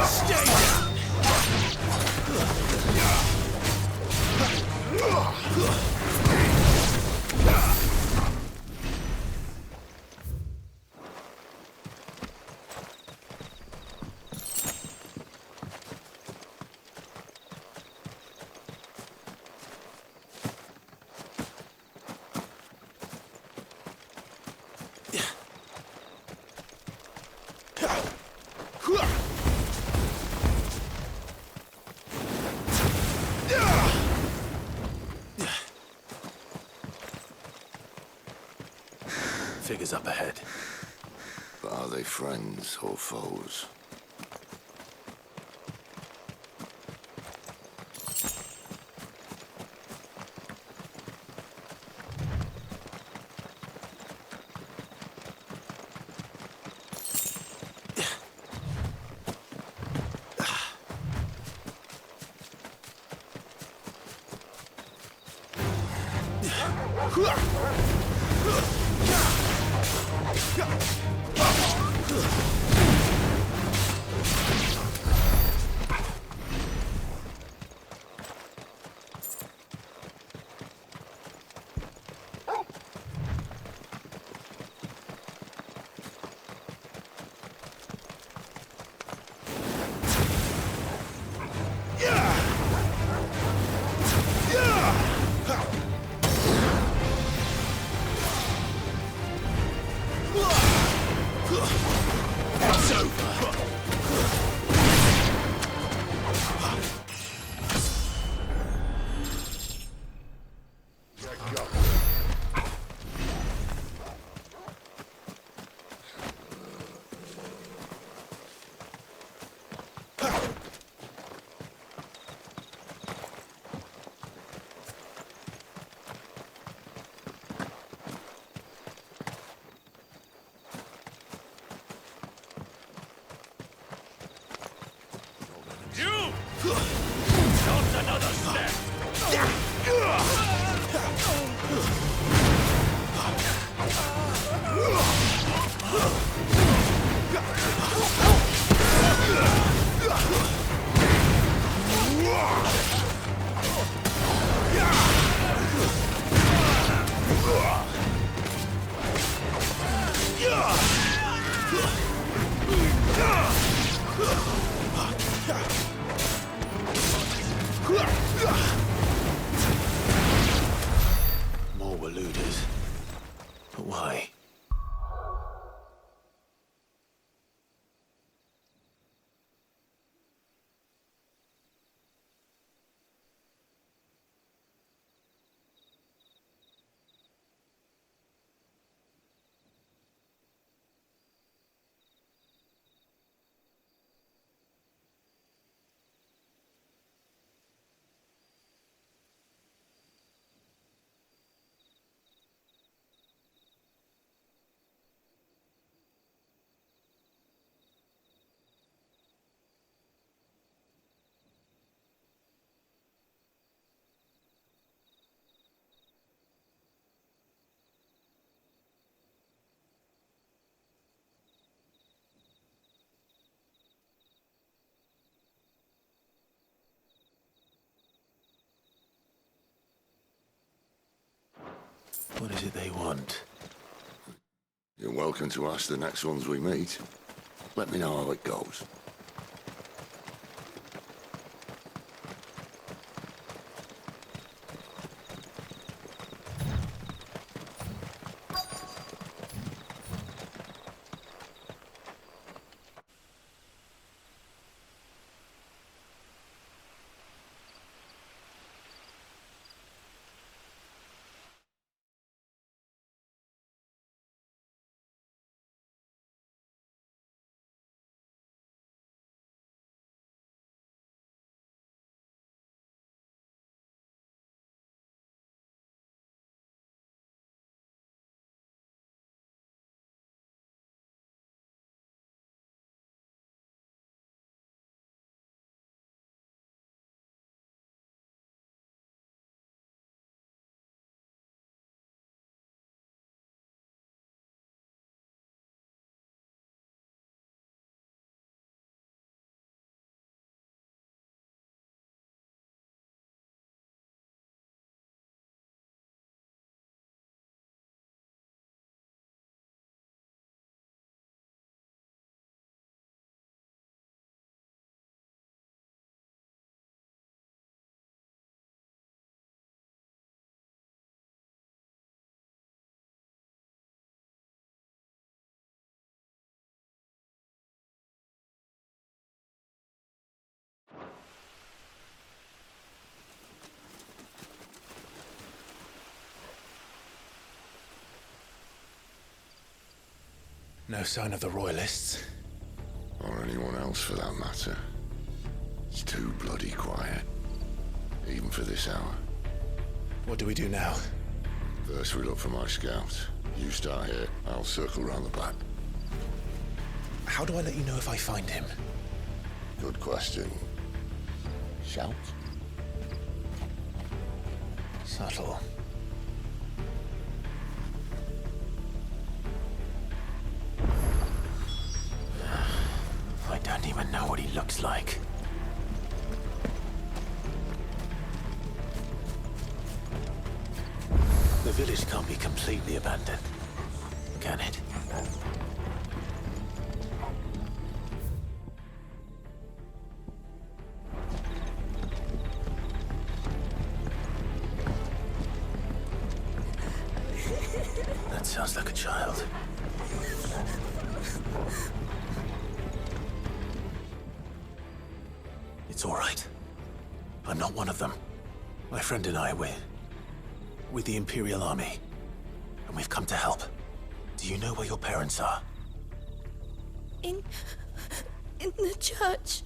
Stay down! Figures up ahead. But are they friends or foes? It's over. You! Not another step! More Waluders. But why? What is it they want? You're welcome to ask the next ones we meet. Let me know how it goes. No sign of the Royalists. Or anyone else for that matter. It's too bloody quiet. Even for this hour. What do we do now? First we look for my scouts. You start here, I'll circle round the back. How do I let you know if I find him? Good question. Shout? Subtle. I don't even know what he looks like. The village can't be completely abandoned, can it? That sounds like a child. It's all right. I'm not one of them. My friend and I, we're with the Imperial Army, and we've come to help. Do you know where your parents are? In the church.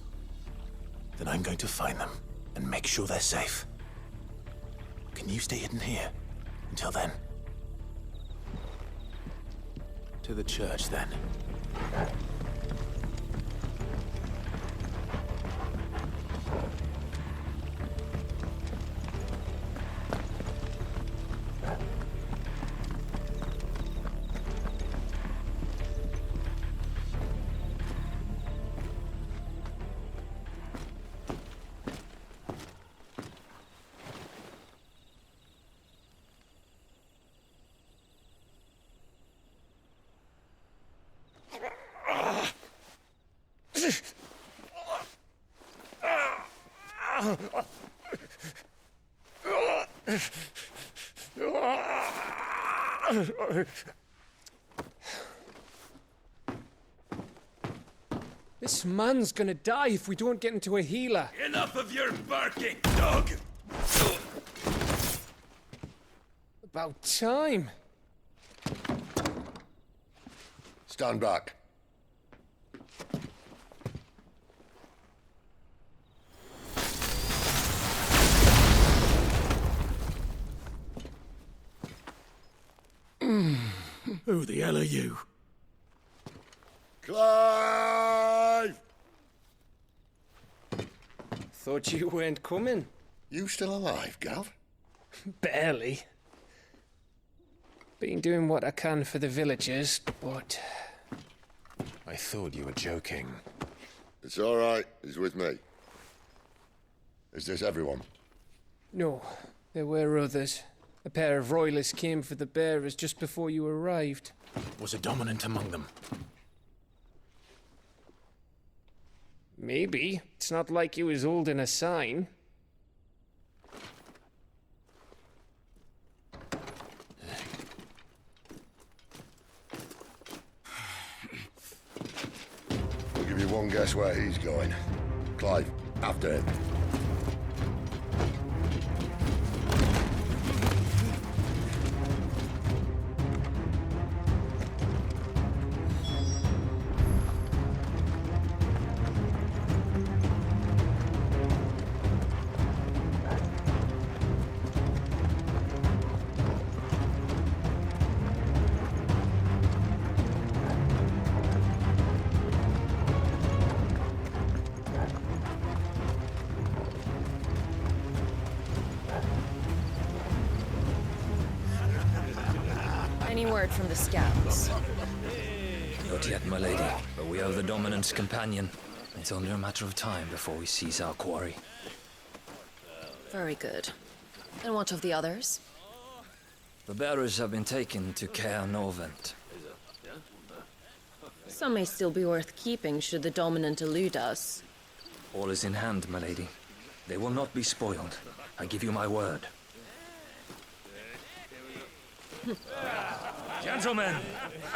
Then I'm going to find them and make sure they're safe. Can you stay hidden here until then? To the church, then. This man's gonna die if we don't get into a healer. Enough of your barking, dog! About time. Stand back. Who the hell are you? Clive! Thought you weren't coming. You still alive, Gav? Barely. Been doing what I can for the villagers, but... I thought you were joking. It's all right. He's with me. Is this everyone? No, there were others. A pair of royalists came for the bearers just before you arrived. Was a dominant among them? Maybe. It's not like he was holding a sign. I'll give you one guess where he's going. Clive, after him. Any word from the scouts? Not yet, my lady, but we have the Dominant's companion. It's only a matter of time before we seize our quarry. Very good. And what of the others? The bearers have been taken to Caer Novent. Some may still be worth keeping should the dominant elude us. All is in hand, my lady. They will not be spoiled. I give you my word. Gentlemen,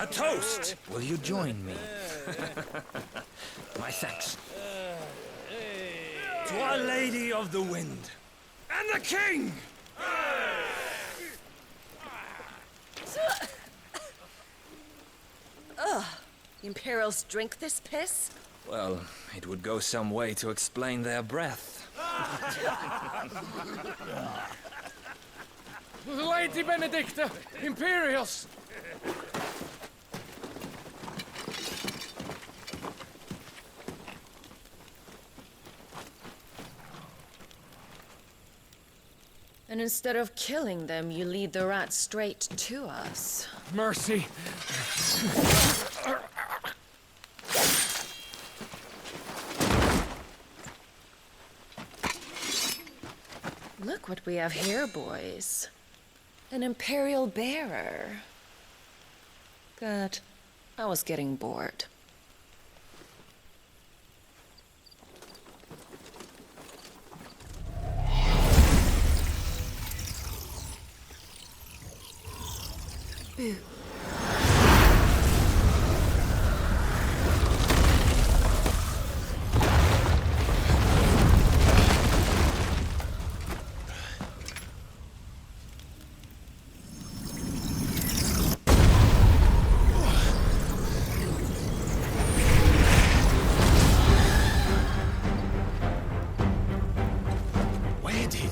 a toast! Will you join me? My thanks. To Our Lady of the Wind and the King! Imperials drink this piss? Well, it would go some way to explain their breath. Lady Benedicta! Imperials! And instead of killing them, you lead the rats straight to us. Mercy! Look what we have here, boys. An Imperial bearer. Good. I was getting bored. Boo. Where did...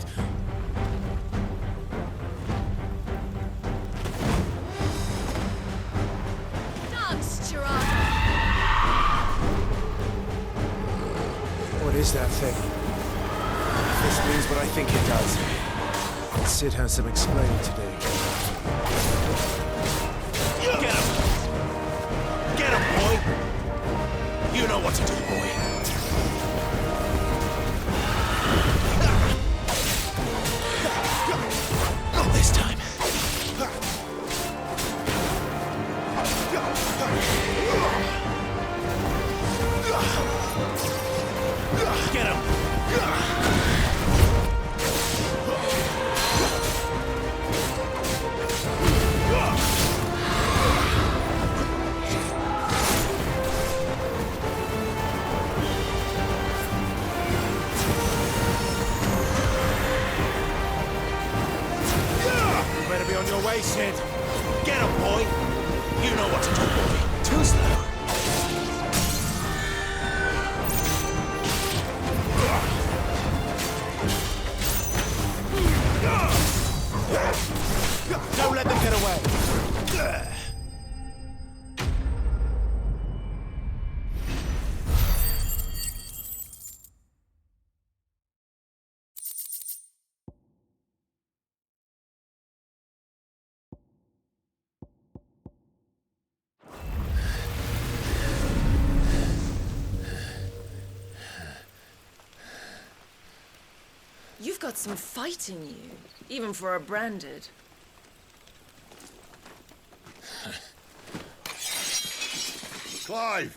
Dance, Gerard! What is that thing? If this means what I think it does, Sid has some explaining to do. Get him! Get him, boy! You know what to do, boy. Not this time. Get him! You better be on your way, Sid. Get him, boy! You know what to do, boy. Too slow. Don't let them get away. You've got some fight in you, even for a branded. Clive!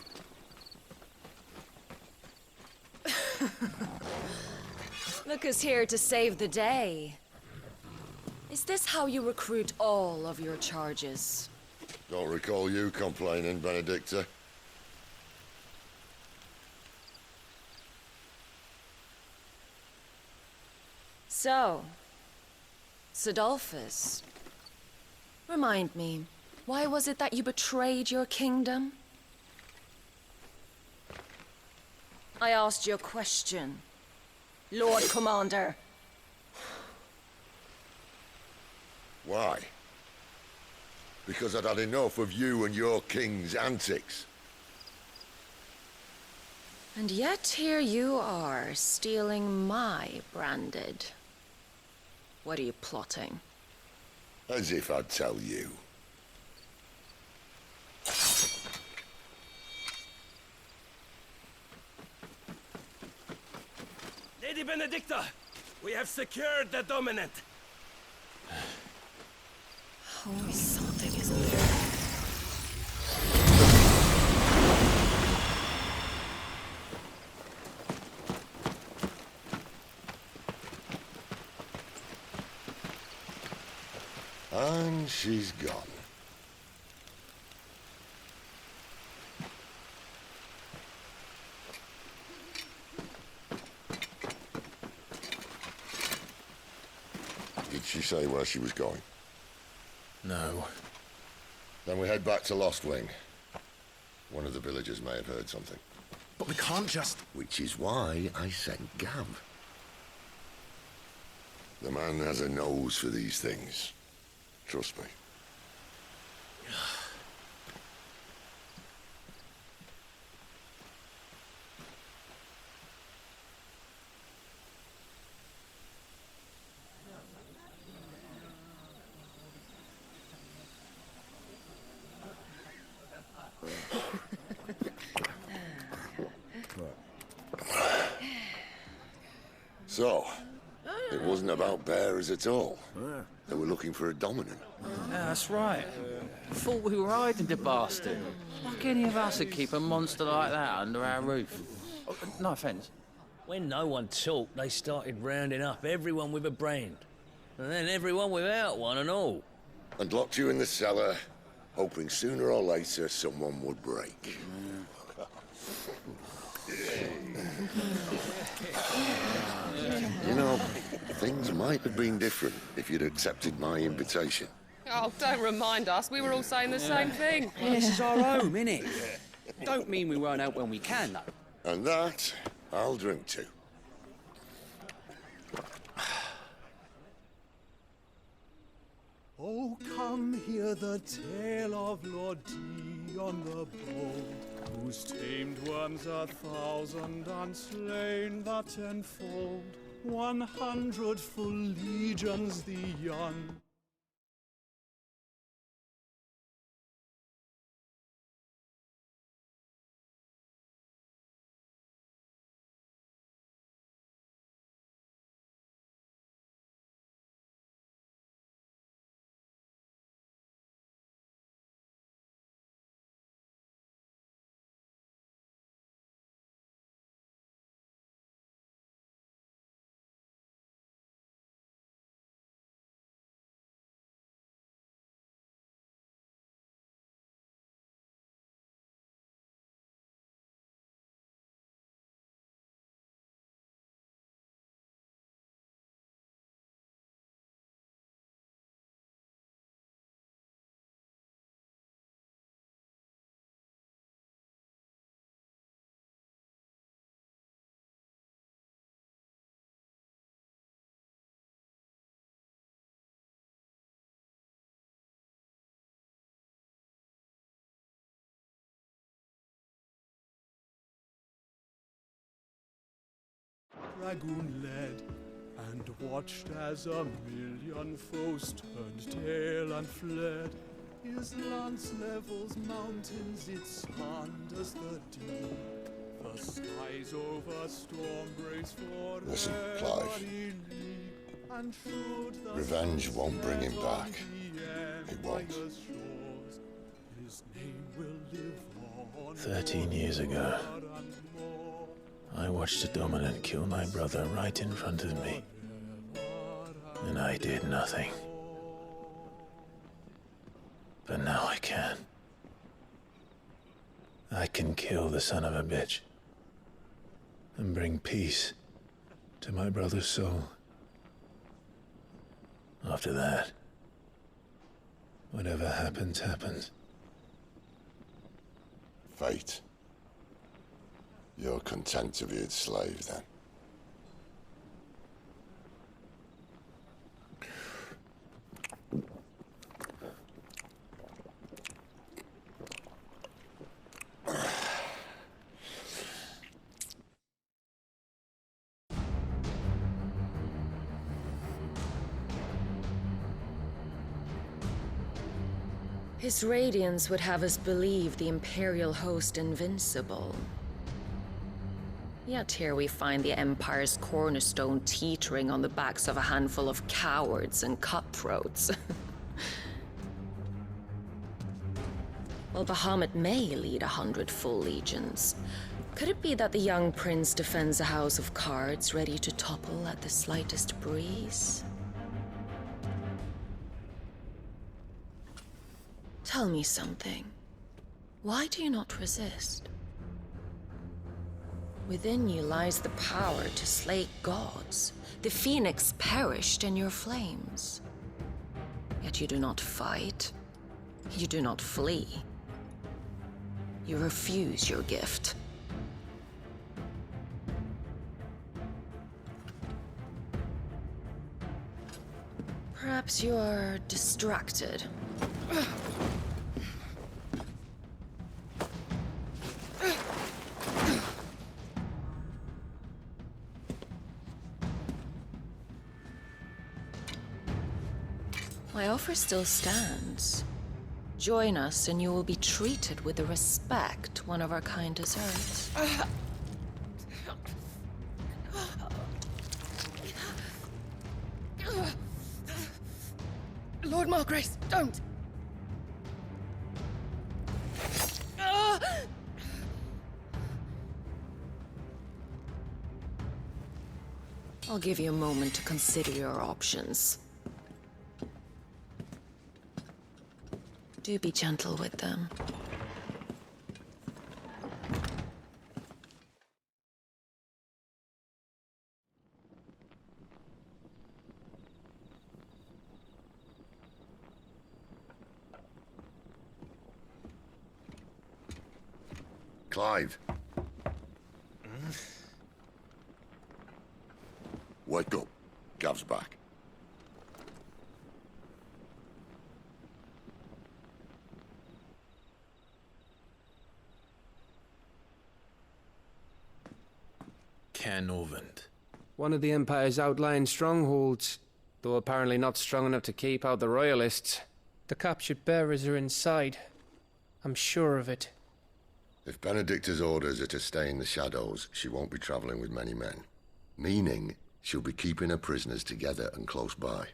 Look who's here to save the day. Is this how you recruit all of your charges? Don't recall you complaining, Benedicta. So, Sidolphus, remind me, why was it that you betrayed your kingdom? I asked you a question, Lord Commander. Why? Because I'd had enough of you and your king's antics. And yet here you are, stealing my branded. What are you plotting? As if I'd tell you. Lady Benedicta, we have secured the Dominant. Oh, something isn't there. And she's gone. Did she say where she was going? No. Then we head back to Lost Wing. One of the villagers may have heard something. But we can't just... Which is why I sent Gav. The man has a nose for these things. Trust me. So, it wasn't about bearers at all. They were looking for a dominant. Yeah, that's right. Thought we were hiding the bastard. Like any of us would keep a monster like that under our roof. Oh, no offence. When no one talked, they started rounding up everyone with a brand. And then everyone without one and all. And locked you in the cellar, hoping sooner or later someone would break. You know, things might have been different if you'd accepted my invitation. Oh, don't remind us. We were all saying the same thing. Well, this is our home, innit? Don't mean we won't help when we can, though. And that, I'll drink to. Oh, come hear the tale of Lord Dion the Bold, whose tamed worms 1,000 and slain the tenfold, 100 full legions the young. Dragoon led, and watched as 1,000,000 foes turned tail and fled. His lance levels mountains, it spanned as the deep. The skies over storm brace for Listen, Clive. and showed the Revenge won't bring him back. It won't. His name will live on 13 years ago, I watched a dominant kill my brother right in front of me, and I did nothing. But now I can. I can kill the son of a bitch and bring peace to my brother's soul. After that, whatever happens, happens. Fate. You're content to be its slave, then? His radiance would have us believe the Imperial host invincible. Yet here we find the Empire's cornerstone teetering on the backs of a handful of cowards and cutthroats. Well, Bahamut may lead 100 full legions. Could it be that the young prince defends a house of cards ready to topple at the slightest breeze? Tell me something. Why do you not resist? Within you lies the power to slay gods. The phoenix perished in your flames. Yet you do not fight. You do not flee. You refuse your gift. Perhaps you are distracted. My offer still stands. Join us and you will be treated with the respect one of our kind deserves. Lord Margrace, don't! I'll give you a moment to consider your options. Do be gentle with them. Clive. Wake up. Gav's back. Caer Norvund. One of the Empire's outlying strongholds, though apparently not strong enough to keep out the Royalists. The captured bearers are inside. I'm sure of it. If Benedicta's orders are to stay in the shadows, she won't be traveling with many men. Meaning, she'll be keeping her prisoners together and close by.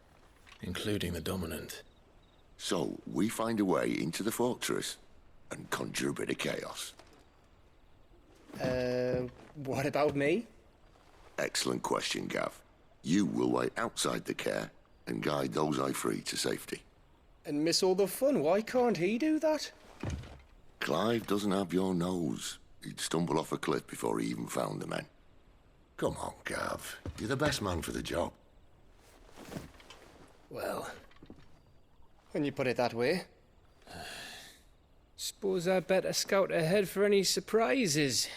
Including the Dominant. So, we find a way into the fortress and conjure a bit of chaos. What about me? Excellent question, Gav. You will wait outside the Caer and guide those I free to safety. And miss all the fun. Why can't he do that? Clive doesn't have your nose. He'd stumble off a cliff before he even found the men. Come on, Gav. You're the best man for the job. Well, when you put it that way. Suppose I'd better scout ahead for any surprises.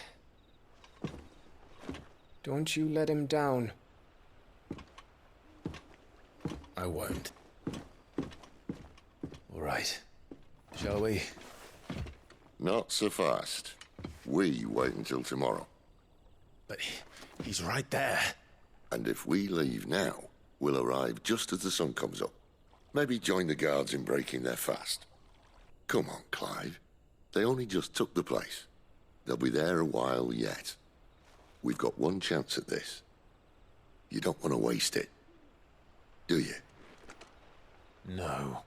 Don't you let him down. I won't. All right. Shall we? Not so fast. We wait until tomorrow. But he's right there. And if we leave now, we'll arrive just as the sun comes up. Maybe join the guards in breaking their fast. Come on, Clive. They only just took the place. They'll be there a while yet. We've got one chance at this. You don't want to waste it, do you? No.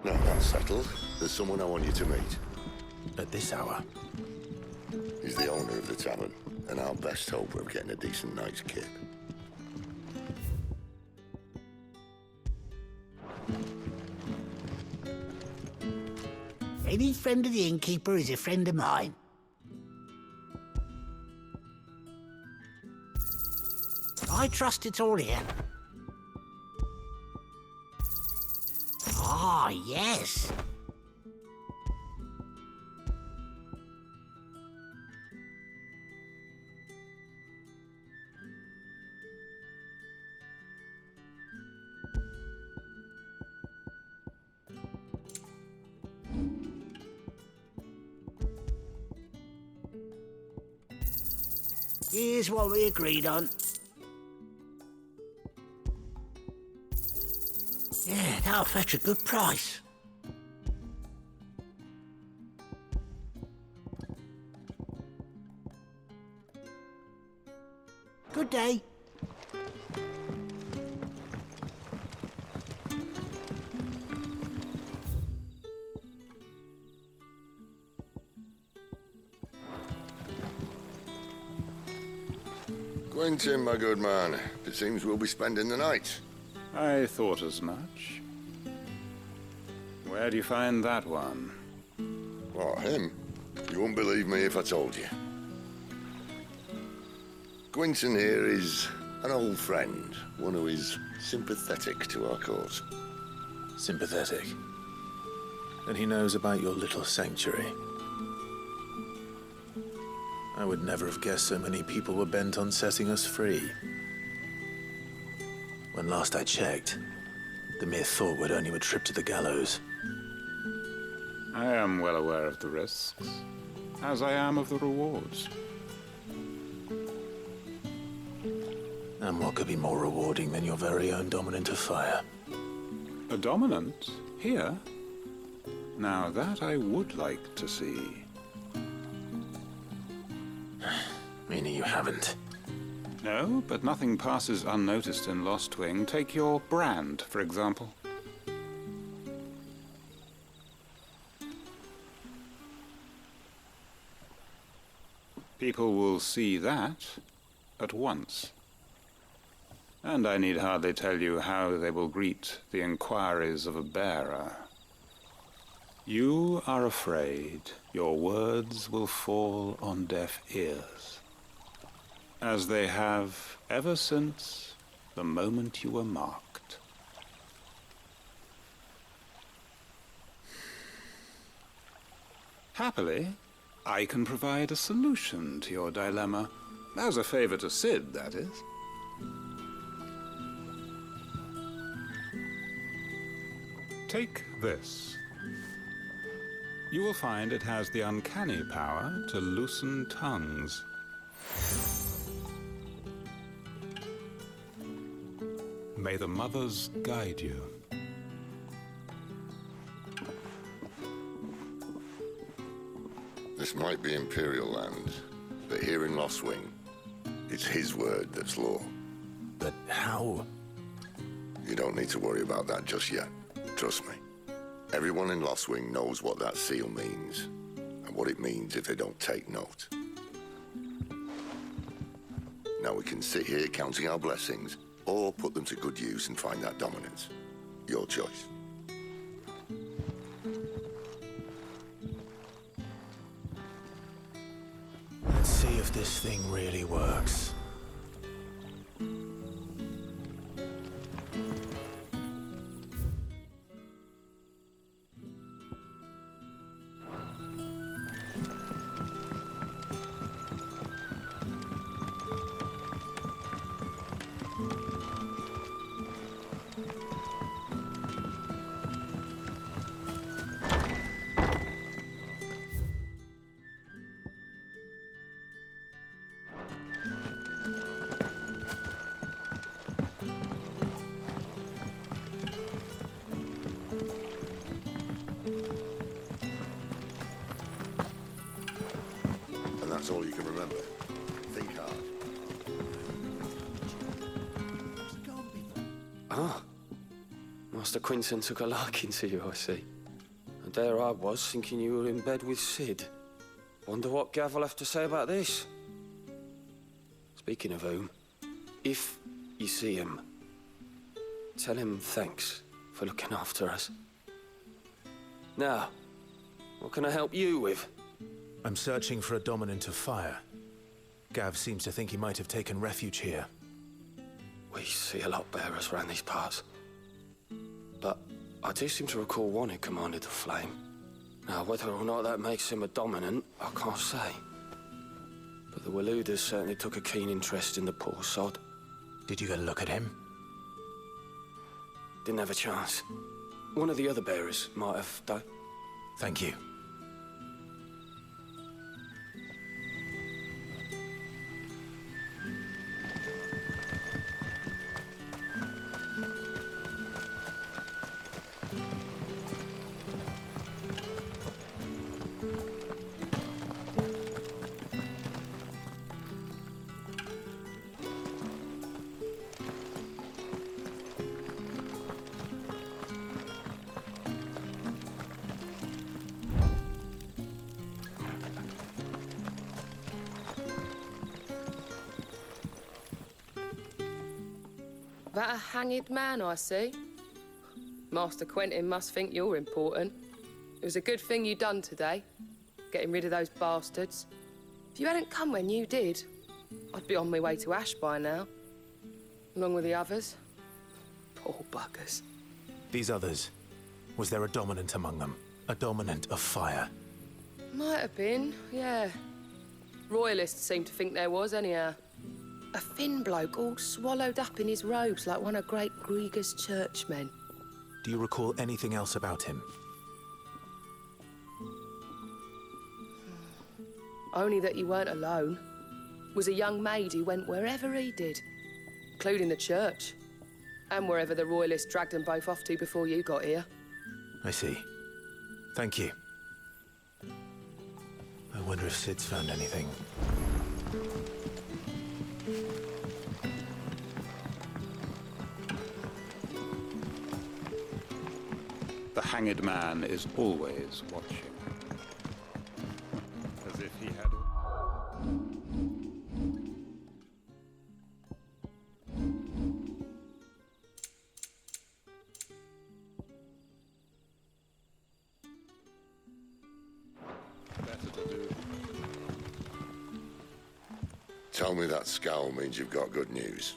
Now that's settled. There's someone I want you to meet. At this hour? He's the owner of the tavern, and our best hope of getting a decent night's kip. Any friend of the innkeeper is a friend of mine. I trust it's all here. Ah, yes. Here's what we agreed on. Yeah, that'll fetch a good price. Good day. Quentin, my good man. It seems we'll be spending the night. I thought as much. Where do you find that one? What, him? You wouldn't believe me if I told you. Quentin here is an old friend, one who is sympathetic to our cause. Sympathetic. And he knows about your little sanctuary. I would never have guessed so many people were bent on setting us free. When last I checked, the mere thought would earn you a trip to the gallows. I am well aware of the risks, as I am of the rewards. And what could be more rewarding than your very own dominant of fire? A dominant? Here? Now that I would like to see. Meaning you haven't? No, but nothing passes unnoticed in Lostwing. Take your brand, for example. People will see that at once. And I need hardly tell you how they will greet the inquiries of a bearer. You are afraid your words will fall on deaf ears, as they have ever since the moment you were marked. Happily, I can provide a solution to your dilemma, as a favor to Sid, that is. Take this. You will find it has the uncanny power to loosen tongues. May the mothers guide you. This might be Imperial land, but here in Lostwing, it's his word that's law. But how? You don't need to worry about that just yet. Trust me. Everyone in Lostwing knows what that seal means, and what it means if they don't take note. Now we can sit here counting our blessings, or put them to good use and find that dominance. Your choice. Let's see if this thing really works. And that's all you can remember. Think hard. Ah. Master Quentin took a liking to you, I see. And there I was, thinking you were in bed with Sid. Wonder what Gav will have to say about this. Speaking of whom, if you see him, tell him thanks for looking after us. Now, what can I help you with? I'm searching for a dominant of fire. Gav seems to think he might have taken refuge here. We see a lot bearers around these parts. But I do seem to recall one who commanded the flame. Now, whether or not that makes him a dominant, I can't say. But the Waluders certainly took a keen interest in the poor sod. Did you get a look at him? Didn't have a chance. One of the other bearers might have, though. Thank you. That a hanged man, I see. Master Quentin must think you're important. It was a good thing you done today, getting rid of those bastards. If you hadn't come when you did, I'd be on my way to Ash by now, along with the others. Poor buggers. These others, was there a dominant among them? A dominant of fire? Might have been, yeah. Royalists seem to think there was, anyhow. A thin bloke all swallowed up in his robes like one of Great Grieger's churchmen. Do you recall anything else about him? Only that you weren't alone. Was a young maid who went wherever he did, including the church, and wherever the Royalists dragged them both off to before you got here. I see. Thank you. I wonder if Sid's found anything. The hanged man is always watching. As if he had... better to do. Tell me that scowl means you've got good news.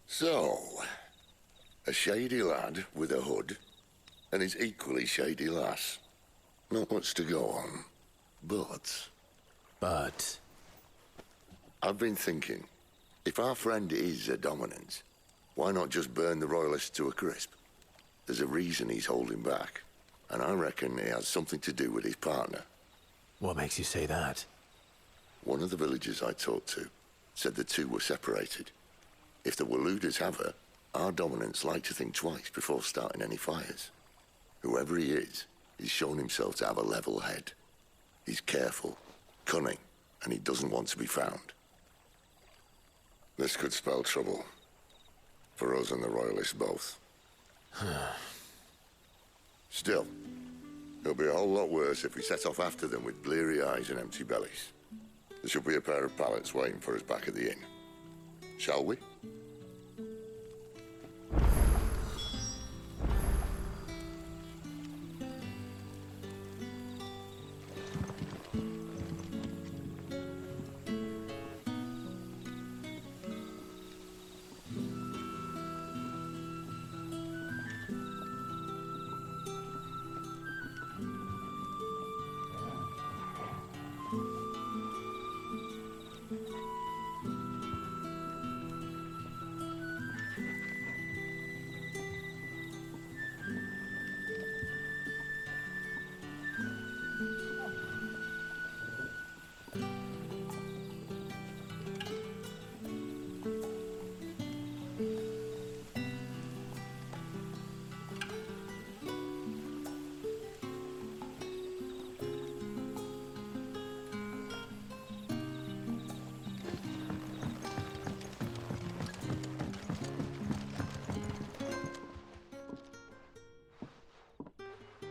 So, a shady lad with a hood, and his equally shady lass. Not much to go on, but... I've been thinking, if our friend is a dominant, why not just burn the Royalists to a crisp? There's a reason he's holding back, and I reckon it has something to do with his partner. What makes you say that? One of the villagers I talked to said the two were separated. If the Waluders have her, our dominants like to think twice before starting any fires. Whoever he is, he's shown himself to have a level head. He's careful, cunning, and he doesn't want to be found. This could spell trouble. For us and the Royalists both. Still, it'll be a whole lot worse if we set off after them with bleary eyes and empty bellies. There should be a pair of pallets waiting for us back at the inn. Shall we?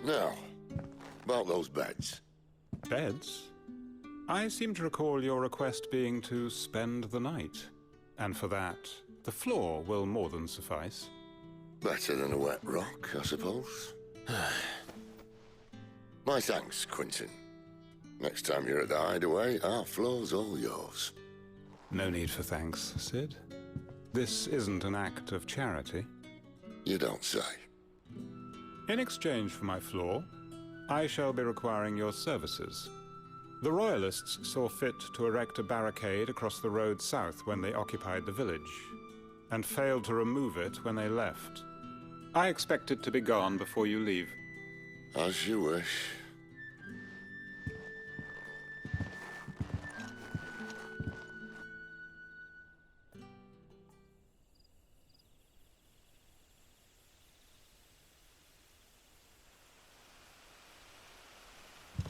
Now, about those beds. Beds? I seem to recall your request being to spend the night. And for that, the floor will more than suffice. Better than a wet rock, I suppose. My thanks, Quentin. Next time you're at the Hideaway, our floor's all yours. No need for thanks, Sid. This isn't an act of charity. You don't say. In exchange for my floor, I shall be requiring your services. The Royalists saw fit to erect a barricade across the road south when they occupied the village, and failed to remove it when they left. I expect it to be gone before you leave. As you wish.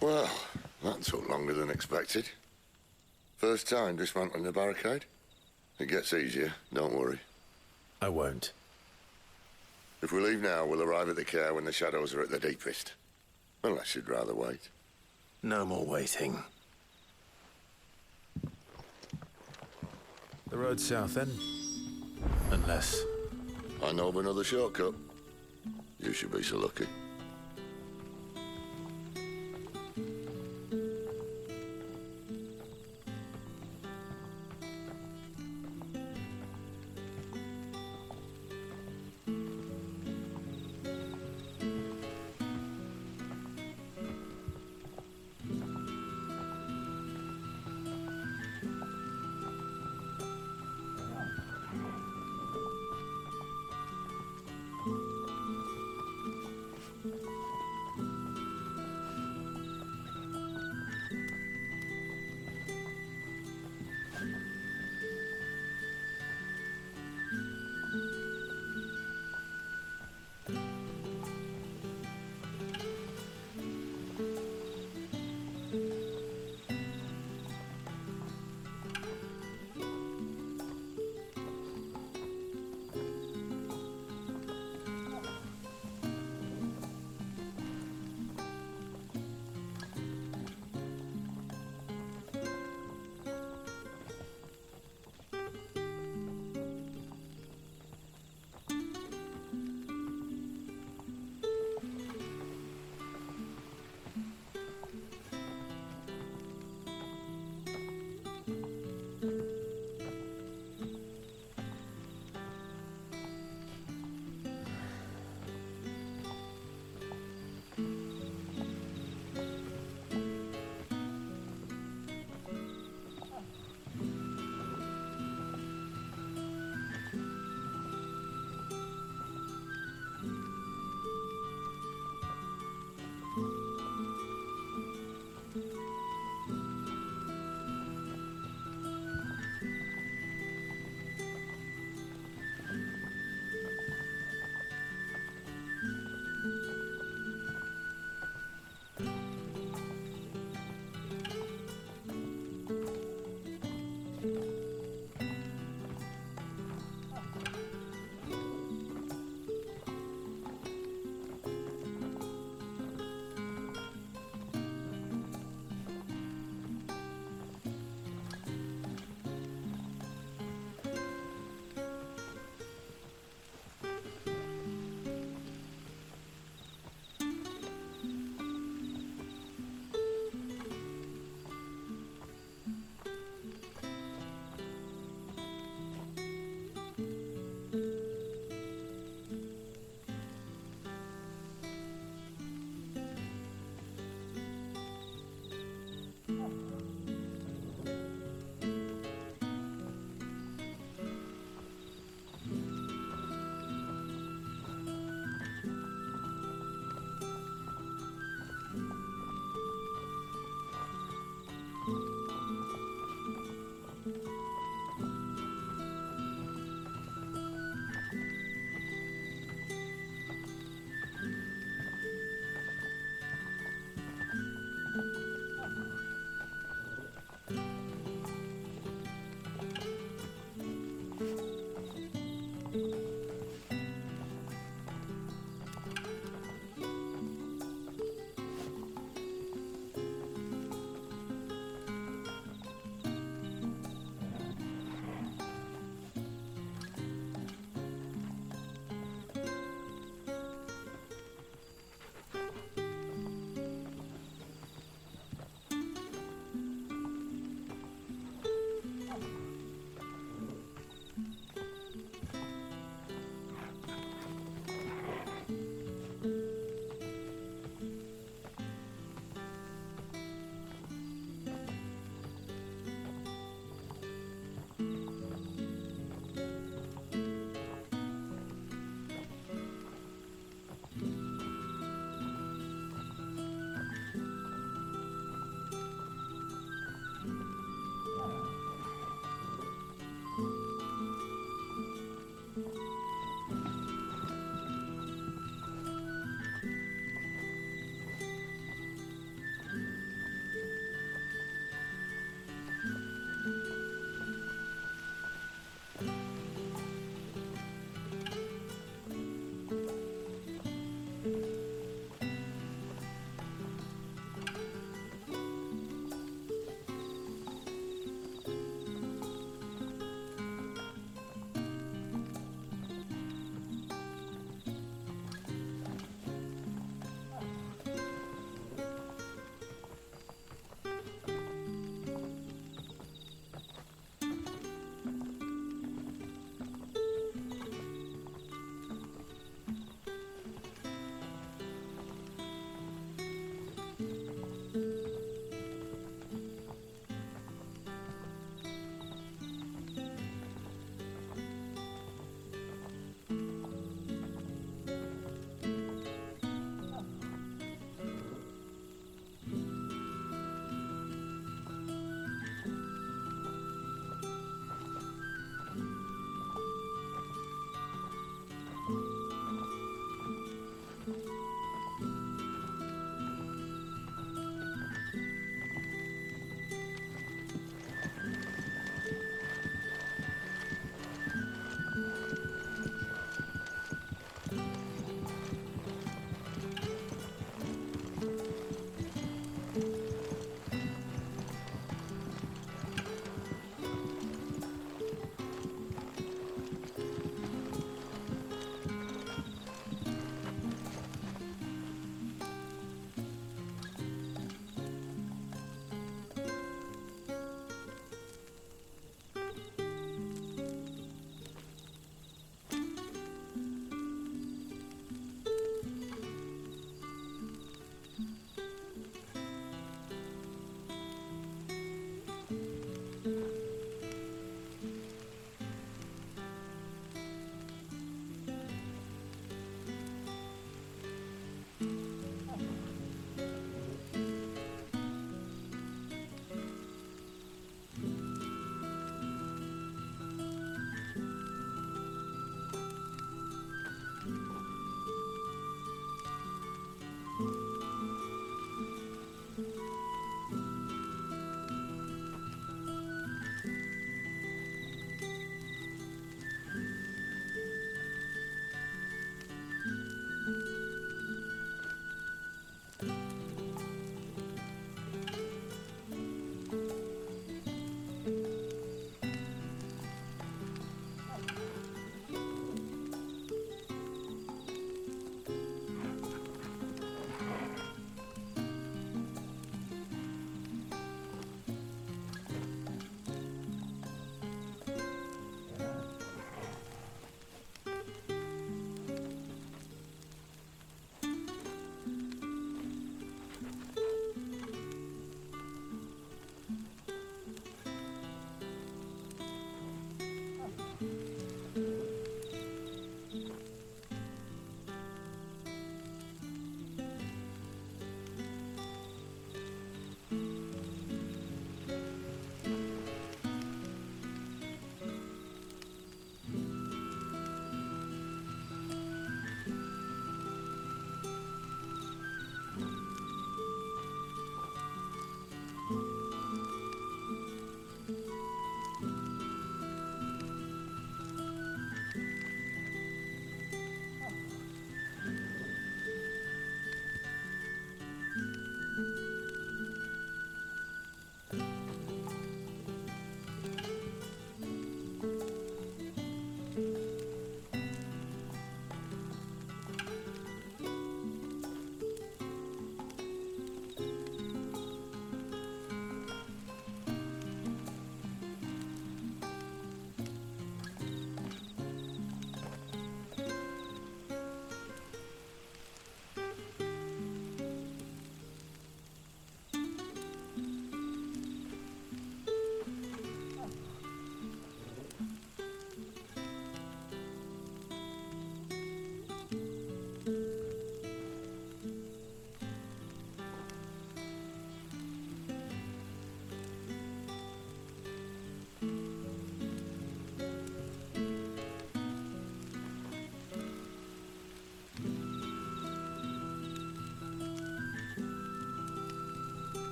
Well, that took longer than expected. First time dismantling the barricade? It gets easier, don't worry. I won't. If we leave now, we'll arrive at the care when the shadows are at their deepest. Unless you'd rather wait. No more waiting. The road's south then? Unless... I know of another shortcut. You should be so lucky.